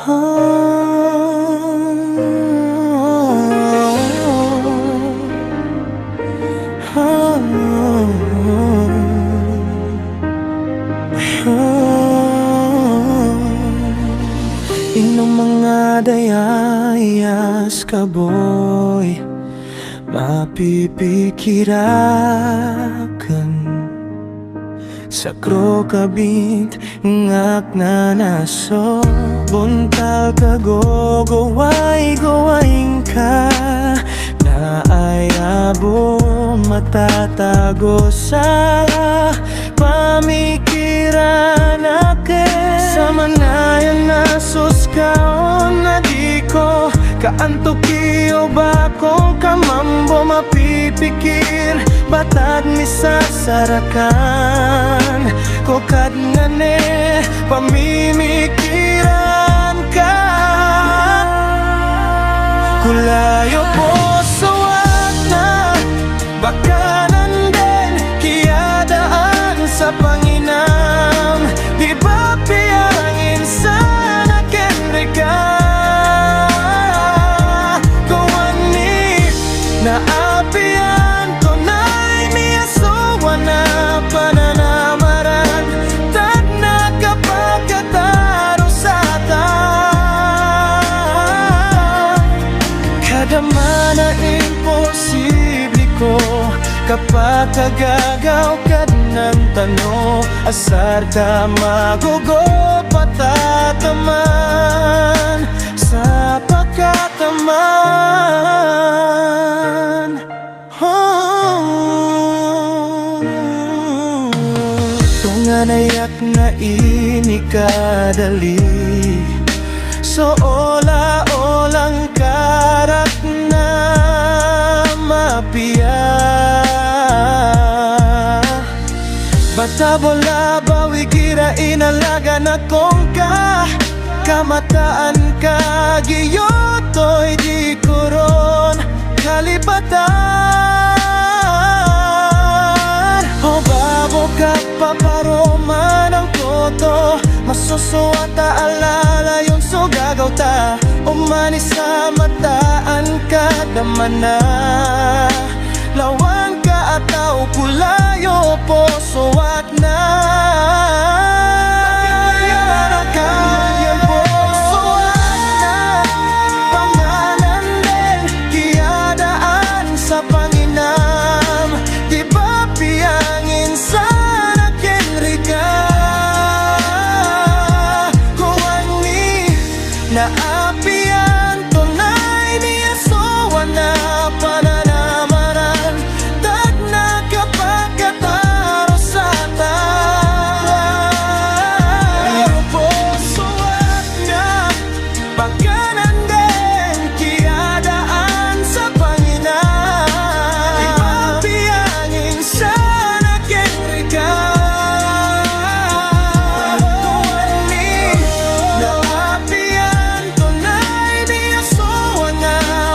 Inom mga dayayas ka boy, mapipikirakan sa krokabit ngak na naso. Buntal ka goway-gowaing ka na ayabo matatago sa pamikiran akin. Sa manayan na suskaon na di ko kaantuki o bakong kamambo mapipikir batag ni sasarakan ko kad nga ne pamimikiran ka. Kulayo po suwat na bakanan din kiyadaan sa Panginam. Di ba piyangin sana kenrika kuwani na apian ko na'y miyasowa na pananamaran tad nakapagkataro sa ta. Kadama na imposible ko kapag kagagaw ka ng tano. Asar ka magugo patataman sa pagkataman. Tunganayak na inikadali so ola-olang karak na mapiya. Bata bola bawi kira inalaga na kong ka kamataan ka giyotoy di koron kalipatan. O babo ka paparoma ng koto masusuwata alala yung sugagaw ta. Umani sa mataan ka damana lawan ka ataw kulayo po suwat na. Naapian tunay niya sowa na pananamaran tad nakapagkataro sa ta. Po suwat na pagkanan din kiyadaan sa Panginam. Ipapiyangin sa nakenrika tuwani naapian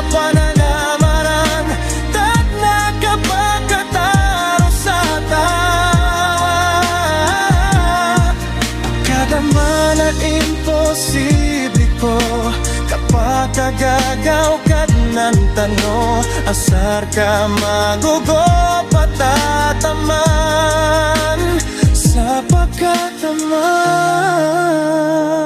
pananamaran tad nakapagkataro sa ta. Kadama na imposible ko kapag kagagaw ka ng tano. Asar ka magugo patataman sa pagkataman.